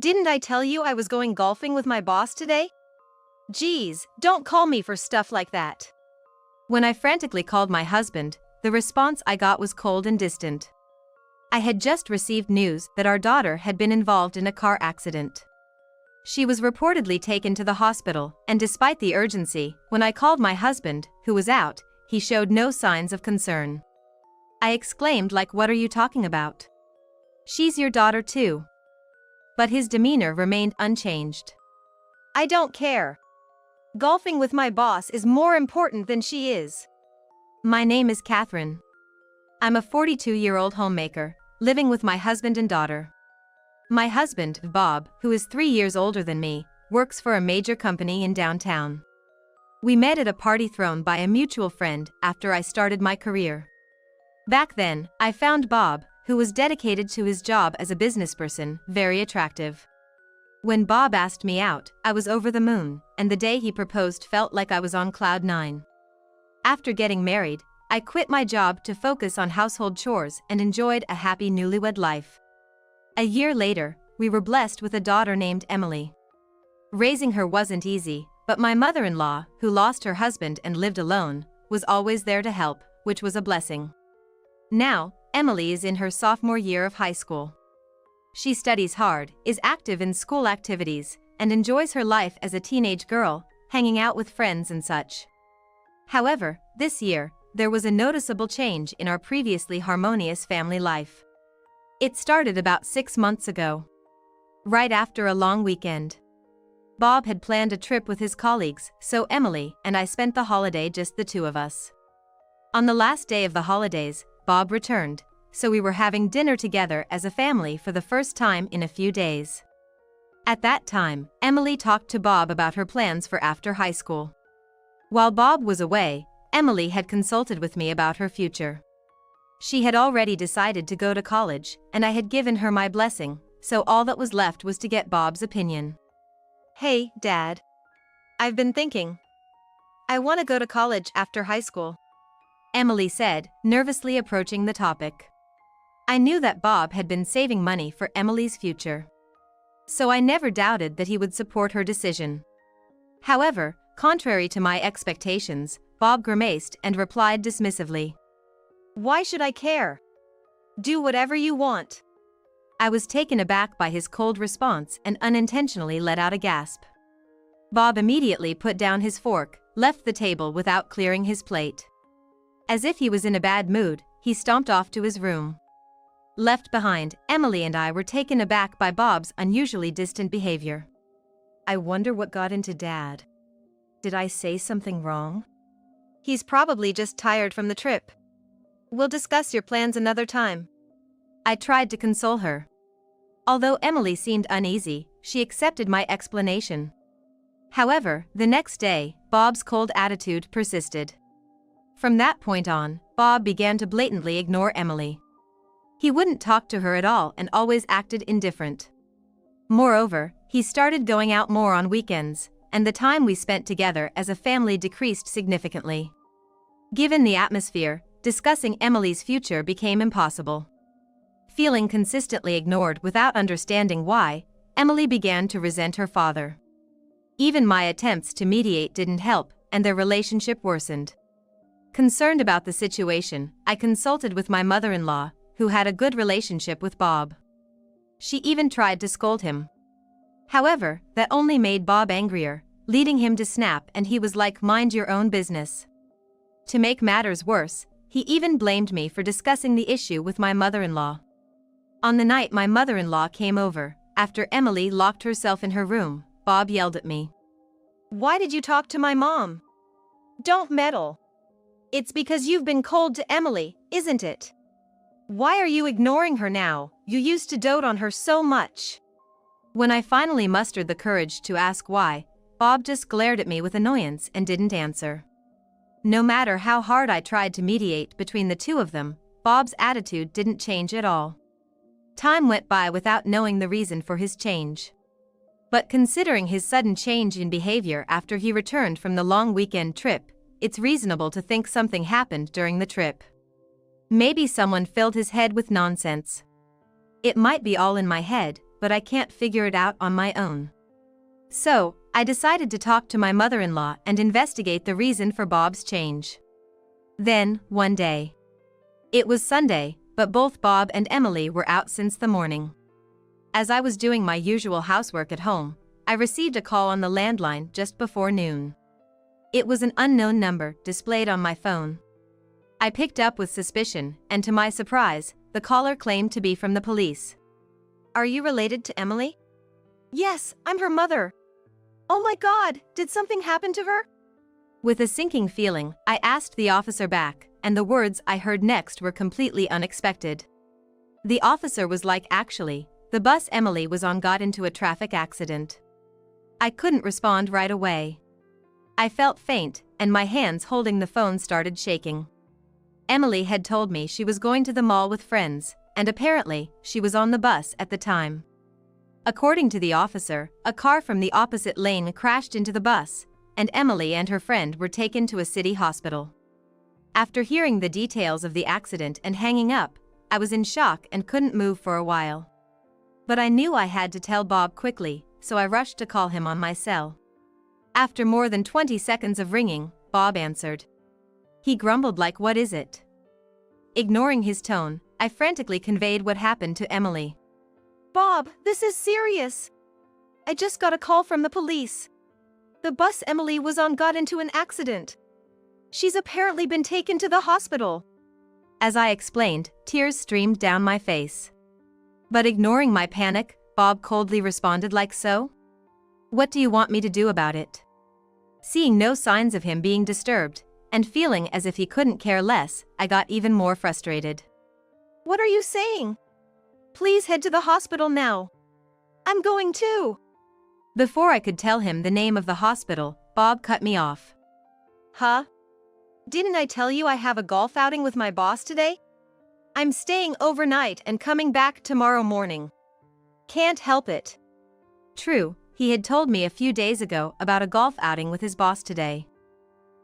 Didn't I tell you I was going golfing with my boss today? Geez, don't call me for stuff like that. When I frantically called my husband, the response I got was cold and distant. I had just received news that our daughter had been involved in a car accident. She was reportedly taken to the hospital, and despite the urgency, when I called my husband, who was out, he showed no signs of concern. I exclaimed, like, "What are you talking about? She's your daughter too." But his demeanor remained unchanged. "I don't care. Golfing with my boss is more important than she is." My name is Catherine. I'm a 42-year-old homemaker, living with my husband and daughter. My husband, Bob, who is 3 years older than me, works for a major company in downtown. We met at a party thrown by a mutual friend after I started my career. Back then, I found Bob, who was dedicated to his job as a businessperson, very attractive. When Bob asked me out, I was over the moon, and the day he proposed felt like I was on cloud 9. After getting married, I quit my job to focus on household chores and enjoyed a happy newlywed life. A year later, we were blessed with a daughter named Emily. Raising her wasn't easy, but my mother-in-law, who lost her husband and lived alone, was always there to help, which was a blessing. Now, Emily is in her sophomore year of high school. She studies hard, is active in school activities, and enjoys her life as a teenage girl, hanging out with friends and such. However, this year, there was a noticeable change in our previously harmonious family life. It started about 6 months ago. Right after a long weekend. Bob had planned a trip with his colleagues, so Emily and I spent the holiday just the two of us. On the last day of the holidays, Bob returned, so we were having dinner together as a family for the first time in a few days. At that time, Emily talked to Bob about her plans for after high school. While Bob was away, Emily had consulted with me about her future. She had already decided to go to college, and I had given her my blessing, so all that was left was to get Bob's opinion. "Hey, Dad. I've been thinking. I want to go to college after high school," Emily said, nervously approaching the topic. I knew that Bob had been saving money for Emily's future, so I never doubted that he would support her decision. However, contrary to my expectations, Bob grimaced and replied dismissively, "Why should I care? Do whatever you want." I was taken aback by his cold response and unintentionally let out a gasp. Bob immediately put down his fork, left the table without clearing his plate. As if he was in a bad mood, he stomped off to his room. Left behind, Emily and I were taken aback by Bob's unusually distant behavior. I wonder what got into Dad. Did I say something wrong? He's probably just tired from the trip. We'll discuss your plans another time. I tried to console her. Although Emily seemed uneasy, she accepted my explanation. However, the next day, Bob's cold attitude persisted. From that point on, Bob began to blatantly ignore Emily. He wouldn't talk to her at all and always acted indifferent. Moreover, he started going out more on weekends, and the time we spent together as a family decreased significantly. Given the atmosphere, discussing Emily's future became impossible. Feeling consistently ignored without understanding why, Emily began to resent her father. Even my attempts to mediate didn't help, and their relationship worsened. Concerned about the situation, I consulted with my mother-in-law, who had a good relationship with Bob. She even tried to scold him. However, that only made Bob angrier, leading him to snap, and he was like, "Mind your own business." To make matters worse, he even blamed me for discussing the issue with my mother-in-law. On the night my mother-in-law came over, after Emily locked herself in her room, Bob yelled at me. "Why did you talk to my mom? Don't meddle. It's because you've been cold to Emily, isn't it? Why are you ignoring her now? You used to dote on her so much." When I finally mustered the courage to ask why, Bob just glared at me with annoyance and didn't answer. No matter how hard I tried to mediate between the two of them, Bob's attitude didn't change at all. Time went by without knowing the reason for his change. But considering his sudden change in behavior after he returned from the long weekend trip, it's reasonable to think something happened during the trip. Maybe someone filled his head with nonsense. It might be all in my head, but I can't figure it out on my own. So, I decided to talk to my mother-in-law and investigate the reason for Bob's change. Then, one day. It was Sunday, but both Bob and Emily were out since the morning. As I was doing my usual housework at home, I received a call on the landline just before noon. It was an unknown number displayed on my phone. I picked up with suspicion, and to my surprise, the caller claimed to be from the police. "Are you related to Emily?" "Yes, I'm her mother." "Oh my God, did something happen to her?" With a sinking feeling, I asked the officer back, and the words I heard next were completely unexpected. The officer was like, "Actually, the bus Emily was on got into a traffic accident." I couldn't respond right away. I felt faint, and my hands holding the phone started shaking. Emily had told me she was going to the mall with friends, and apparently, she was on the bus at the time. According to the officer, a car from the opposite lane crashed into the bus, and Emily and her friend were taken to a city hospital. After hearing the details of the accident and hanging up, I was in shock and couldn't move for a while. But I knew I had to tell Bob quickly, so I rushed to call him on my cell. After more than 20 seconds of ringing, Bob answered. He grumbled like, "What is it?" Ignoring his tone, I frantically conveyed what happened to Emily. "Bob, this is serious. I just got a call from the police. The bus Emily was on got into an accident. She's apparently been taken to the hospital." As I explained, tears streamed down my face. But ignoring my panic, Bob coldly responded like, "So? What do you want me to do about it?" Seeing no signs of him being disturbed, and feeling as if he couldn't care less, I got even more frustrated. "What are you saying? Please head to the hospital now. I'm going too." Before I could tell him the name of the hospital, Bob cut me off. "Huh? Didn't I tell you I have a golf outing with my boss today? I'm staying overnight and coming back tomorrow morning. Can't help it." True, he had told me a few days ago about a golf outing with his boss today.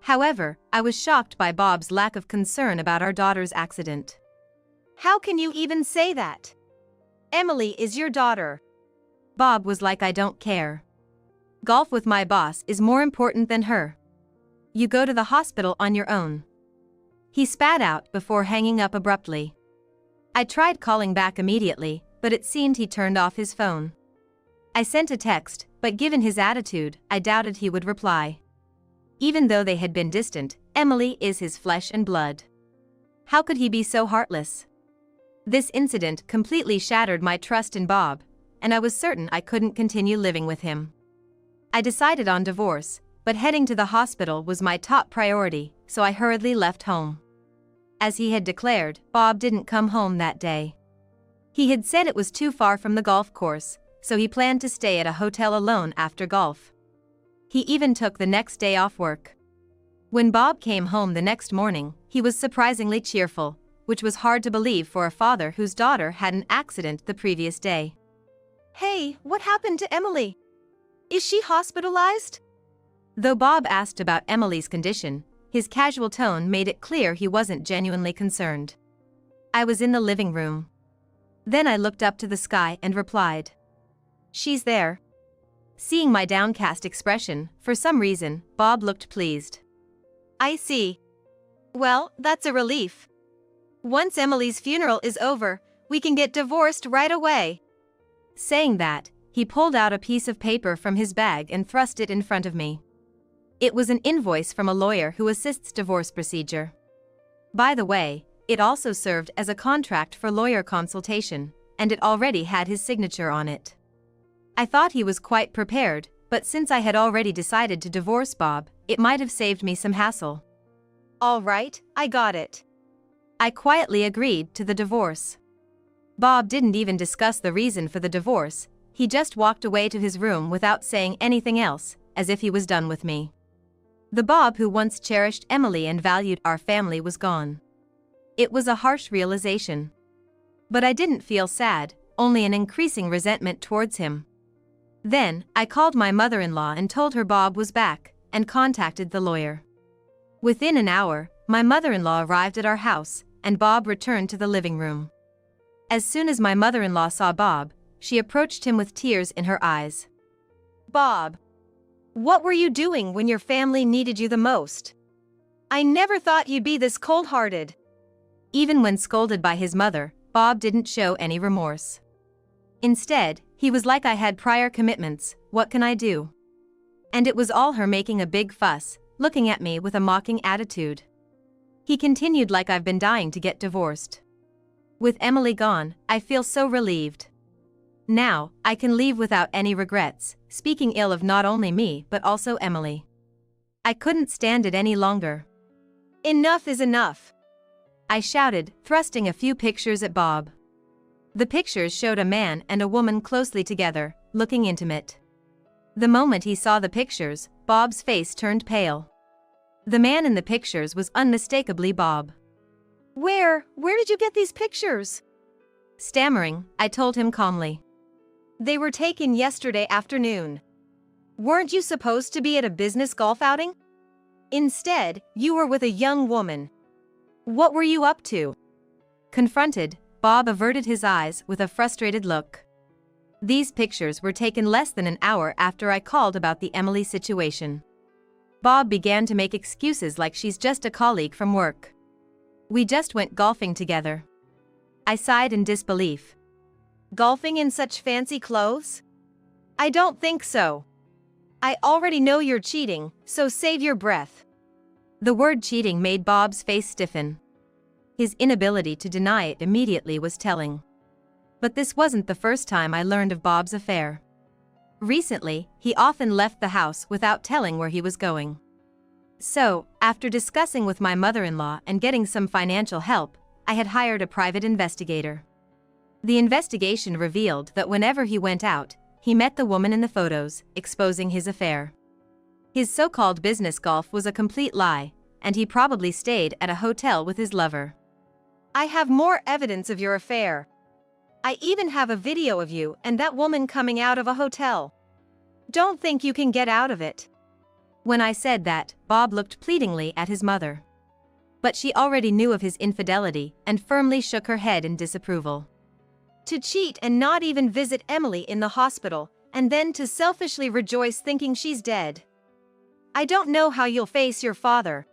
However, I was shocked by Bob's lack of concern about our daughter's accident. "How can you even say that? Emily is your daughter." Bob was like, "I don't care. Golf with my boss is more important than her. You go to the hospital on your own." He spat out before hanging up abruptly. I tried calling back immediately, but it seemed he turned off his phone. I sent a text, but given his attitude, I doubted he would reply. Even though they had been distant, Emily is his flesh and blood. How could he be so heartless? This incident completely shattered my trust in Bob, and I was certain I couldn't continue living with him. I decided on divorce, but heading to the hospital was my top priority, so I hurriedly left home. As he had declared, Bob didn't come home that day. He had said it was too far from the golf course, so he planned to stay at a hotel alone after golf. He even took the next day off work. When Bob came home the next morning, he was surprisingly cheerful, which was hard to believe for a father whose daughter had an accident the previous day. "Hey, what happened to Emily? Is she hospitalized?" Though Bob asked about Emily's condition, his casual tone made it clear he wasn't genuinely concerned. I was in the living room. Then I looked up to the sky and replied, "She's there." Seeing my downcast expression, for some reason, Bob looked pleased. "I see. Well, that's a relief. Once Emily's funeral is over, we can get divorced right away." Saying that, he pulled out a piece of paper from his bag and thrust it in front of me. It was an invoice from a lawyer who assists divorce procedure. By the way, it also served as a contract for lawyer consultation, and it already had his signature on it. I thought he was quite prepared, but since I had already decided to divorce Bob, it might have saved me some hassle. "All right, I got it." I quietly agreed to the divorce. Bob didn't even discuss the reason for the divorce, he just walked away to his room without saying anything else, as if he was done with me. The Bob who once cherished Emily and valued our family was gone. It was a harsh realization. But I didn't feel sad, only an increasing resentment towards him. Then, I called my mother-in-law and told her Bob was back, and contacted the lawyer. Within an hour, my mother-in-law arrived at our house, and Bob returned to the living room. As soon as my mother-in-law saw Bob, she approached him with tears in her eyes. Bob, what were you doing when your family needed you the most? I never thought you'd be this cold-hearted. Even when scolded by his mother, Bob didn't show any remorse. Instead, he was like, I had prior commitments, what can I do? And it was all her making a big fuss, looking at me with a mocking attitude. He continued, like, I've been dying to get divorced. With Emily gone, I feel so relieved. Now, I can leave without any regrets, speaking ill of not only me but also Emily. I couldn't stand it any longer. Enough is enough, I shouted, thrusting a few pictures at Bob. The pictures showed a man and a woman closely together, looking intimate. The moment he saw the pictures, Bob's face turned pale. The man in the pictures was unmistakably Bob. Where did you get these pictures? Stammering, I told him calmly. They were taken yesterday afternoon. Weren't you supposed to be at a business golf outing? Instead, you were with a young woman. What were you up to? Confronted, Bob averted his eyes with a frustrated look. These pictures were taken less than an hour after I called about the Emily situation. Bob began to make excuses, like she's just a colleague from work. We just went golfing together. I sighed in disbelief. Golfing in such fancy clothes? I don't think so. I already know you're cheating, so save your breath. The word cheating made Bob's face stiffen. His inability to deny it immediately was telling. But this wasn't the first time I learned of Bob's affair. Recently, he often left the house without telling where he was going. So, after discussing with my mother-in-law and getting some financial help, I had hired a private investigator. The investigation revealed that whenever he went out, he met the woman in the photos, exposing his affair. His so-called business golf was a complete lie, and he probably stayed at a hotel with his lover. I have more evidence of your affair. I even have a video of you and that woman coming out of a hotel. Don't think you can get out of it. When I said that, Bob looked pleadingly at his mother. But she already knew of his infidelity and firmly shook her head in disapproval. To cheat and not even visit Emily in the hospital, and then to selfishly rejoice thinking she's dead. I don't know how you'll face your father.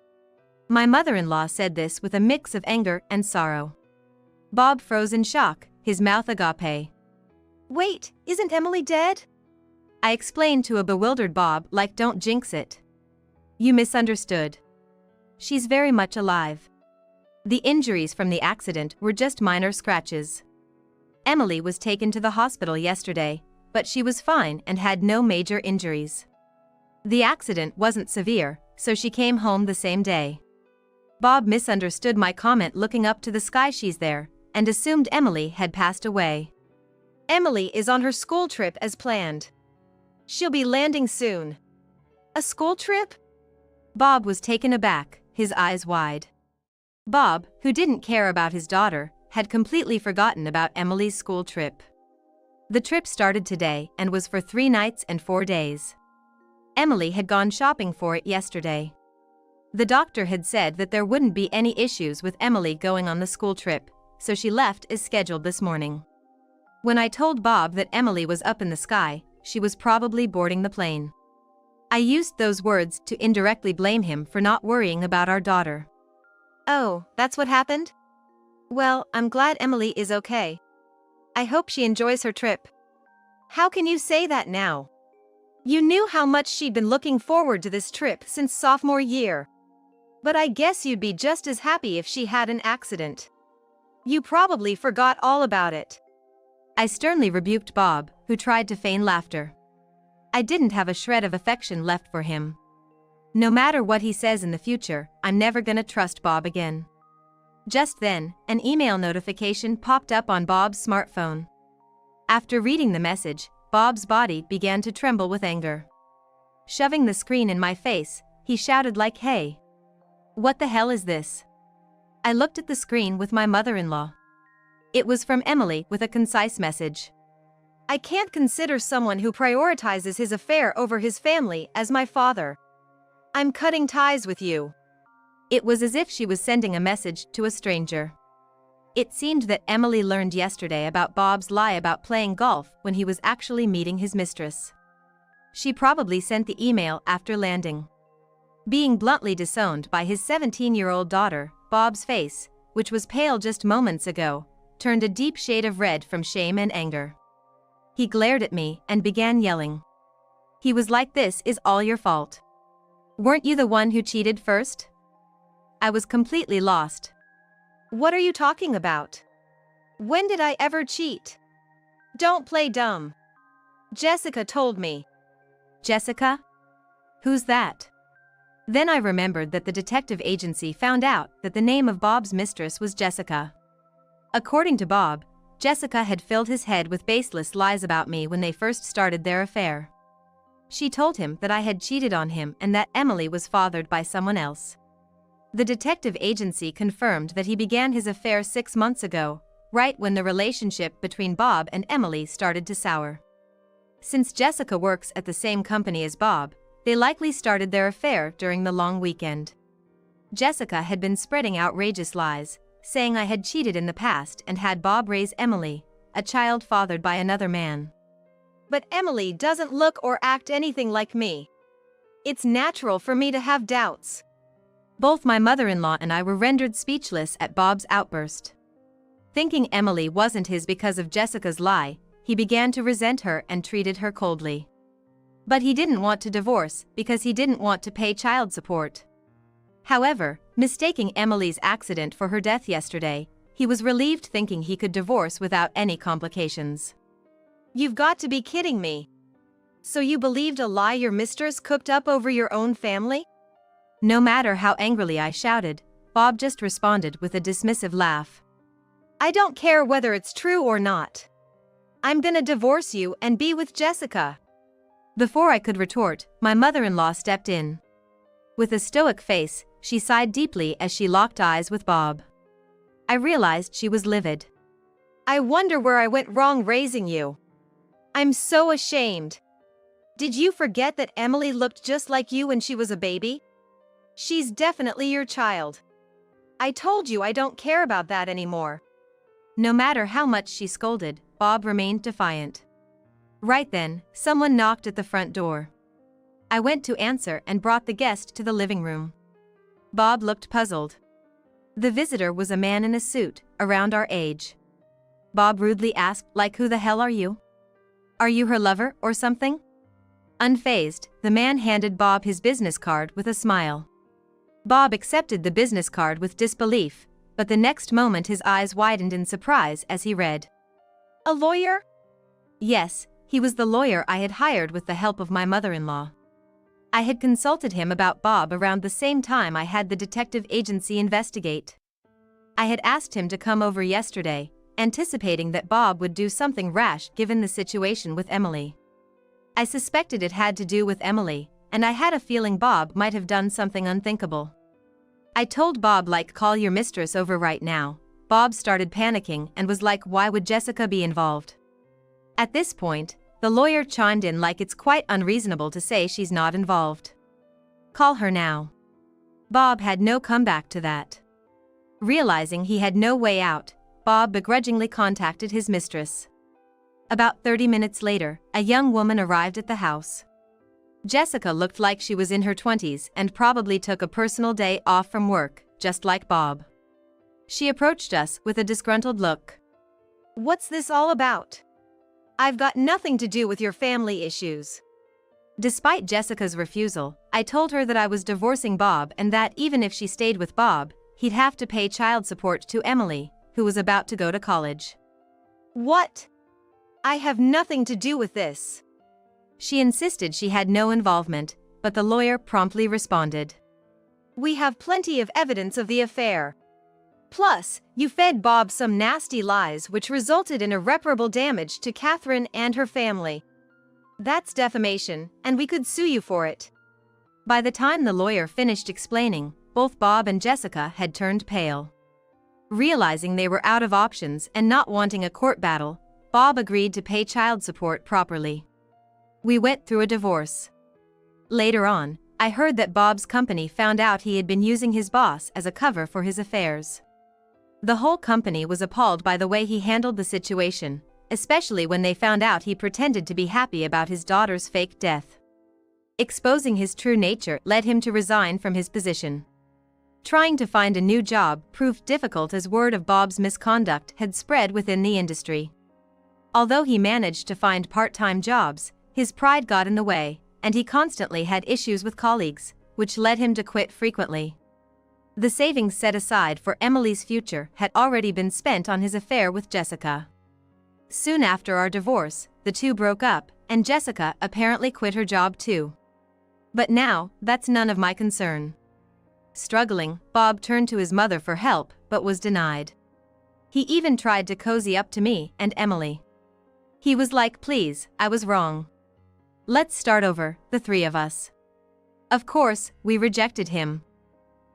My mother-in-law said this with a mix of anger and sorrow. Bob froze in shock, his mouth agape. Wait, isn't Emily dead? I explained to a bewildered Bob, like, don't jinx it. You misunderstood. She's very much alive. The injuries from the accident were just minor scratches. Emily was taken to the hospital yesterday, but she was fine and had no major injuries. The accident wasn't severe, so she came home the same day. Bob misunderstood my comment, looking up to the sky, she's there, and assumed Emily had passed away. Emily is on her school trip as planned. She'll be landing soon. A school trip? Bob was taken aback, his eyes wide. Bob, who didn't care about his daughter, had completely forgotten about Emily's school trip. The trip started today and was for 3 nights and 4 days. Emily had gone shopping for it yesterday. The doctor had said that there wouldn't be any issues with Emily going on the school trip, so she left as scheduled this morning. When I told Bob that Emily was up in the sky, she was probably boarding the plane. I used those words to indirectly blame him for not worrying about our daughter. Oh, that's what happened? Well, I'm glad Emily is okay. I hope she enjoys her trip. How can you say that now? You knew how much she'd been looking forward to this trip since sophomore year. But I guess you'd be just as happy if she had an accident. You probably forgot all about it. I sternly rebuked Bob, who tried to feign laughter. I didn't have a shred of affection left for him. No matter what he says in the future, I'm never gonna trust Bob again. Just then, an email notification popped up on Bob's smartphone. After reading the message, Bob's body began to tremble with anger. Shoving the screen in my face, he shouted, like, hey! What the hell is this? I looked at the screen with my mother-in-law. It was from Emily with a concise message. I can't consider someone who prioritizes his affair over his family as my father. I'm cutting ties with you. It was as if she was sending a message to a stranger. It seemed that Emily learned yesterday about Bob's lie about playing golf when he was actually meeting his mistress. She probably sent the email after landing. Being bluntly disowned by his 17-year-old daughter, Bob's face, which was pale just moments ago, turned a deep shade of red from shame and anger. He glared at me and began yelling. He was like, "This is all your fault. Weren't you the one who cheated first?" I was completely lost. What are you talking about? When did I ever cheat? Don't play dumb. Jessica told me. Jessica? Who's that? Then I remembered that the detective agency found out that the name of Bob's mistress was Jessica. According to Bob, Jessica had filled his head with baseless lies about me when they first started their affair. She told him that I had cheated on him and that Emily was fathered by someone else. The detective agency confirmed that he began his affair 6 months ago, right when the relationship between Bob and Emily started to sour. Since Jessica works at the same company as Bob, they likely started their affair during the long weekend. Jessica had been spreading outrageous lies, saying I had cheated in the past and had Bob raise Emily, a child fathered by another man. But Emily doesn't look or act anything like me. It's natural for me to have doubts. Both my mother-in-law and I were rendered speechless at Bob's outburst. Thinking Emily wasn't his because of Jessica's lie, he began to resent her and treated her coldly. But he didn't want to divorce because he didn't want to pay child support. However, mistaking Emily's accident for her death yesterday, he was relieved thinking he could divorce without any complications. You've got to be kidding me. So you believed a lie your mistress cooked up over your own family? No matter how angrily I shouted, Bob just responded with a dismissive laugh. I don't care whether it's true or not. I'm gonna divorce you and be with Jessica. Before I could retort, my mother-in-law stepped in. With a stoic face, she sighed deeply as she locked eyes with Bob. I realized she was livid. I wonder where I went wrong raising you. I'm so ashamed. Did you forget that Emily looked just like you when she was a baby? She's definitely your child. I told you I don't care about that anymore. No matter how much she scolded, Bob remained defiant. Right then, someone knocked at the front door. I went to answer and brought the guest to the living room. Bob looked puzzled. The visitor was a man in a suit, around our age. Bob rudely asked, like, "Who the hell are you? Are you her lover or something?" Unfazed, the man handed Bob his business card with a smile. Bob accepted the business card with disbelief, but the next moment his eyes widened in surprise as he read. A lawyer? Yes, he was the lawyer I had hired with the help of my mother-in-law. I had consulted him about Bob around the same time I had the detective agency investigate. I had asked him to come over yesterday, anticipating that Bob would do something rash given the situation with Emily. I suspected it had to do with Emily, and I had a feeling Bob might have done something unthinkable. I told Bob, like, "Call your mistress over right now." Bob started panicking and was like, "Why would Jessica be involved?" At this point, the lawyer chimed in like, "It's quite unreasonable to say she's not involved. Call her now." Bob had no comeback to that. Realizing he had no way out, Bob begrudgingly contacted his mistress. About 30 minutes later, a young woman arrived at the house. Jessica looked like she was in her 20s and probably took a personal day off from work, just like Bob. She approached us with a disgruntled look. What's this all about? I've got nothing to do with your family issues. Despite Jessica's refusal, I told her that I was divorcing Bob and that even if she stayed with Bob, he'd have to pay child support to Emily, who was about to go to college. What? I have nothing to do with this. She insisted she had no involvement, but the lawyer promptly responded. We have plenty of evidence of the affair. Plus, you fed Bob some nasty lies which resulted in irreparable damage to Catherine and her family. That's defamation, and we could sue you for it. By the time the lawyer finished explaining, both Bob and Jessica had turned pale. Realizing they were out of options and not wanting a court battle, Bob agreed to pay child support properly. We went through a divorce. Later on, I heard that Bob's company found out he had been using his boss as a cover for his affairs. The whole company was appalled by the way he handled the situation, especially when they found out he pretended to be happy about his daughter's fake death. Exposing his true nature led him to resign from his position. Trying to find a new job proved difficult as word of Bob's misconduct had spread within the industry. Although he managed to find part-time jobs, his pride got in the way, and he constantly had issues with colleagues, which led him to quit frequently. The savings set aside for Emily's future had already been spent on his affair with Jessica. Soon after our divorce, the two broke up, and Jessica apparently quit her job too. But now, that's none of my concern. Struggling, Bob turned to his mother for help, but was denied. He even tried to cozy up to me and Emily. He was like, "Please, I was wrong. Let's start over, the three of us." Of course, we rejected him.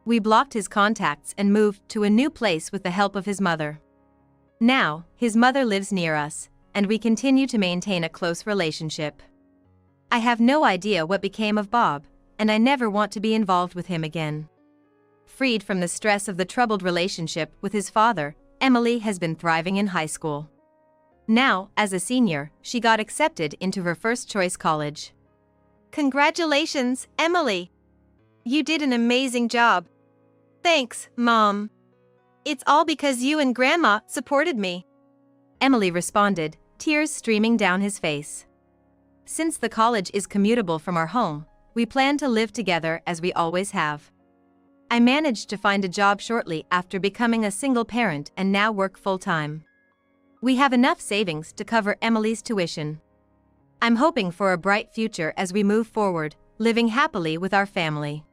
We blocked his contacts and moved to a new place with the help of his mother. Now, his mother lives near us, and we continue to maintain a close relationship. I have no idea what became of Bob, and I never want to be involved with him again. Freed from the stress of the troubled relationship with his father, Emily has been thriving in high school. Now, as a senior, she got accepted into her first-choice college. Congratulations, Emily! You did an amazing job. Thanks, Mom. It's all because you and Grandma supported me. Emily responded, tears streaming down his face. Since the college is commutable from our home, we plan to live together as we always have. I managed to find a job shortly after becoming a single parent and now work full-time. We have enough savings to cover Emily's tuition. I'm hoping for a bright future as we move forward, living happily with our family.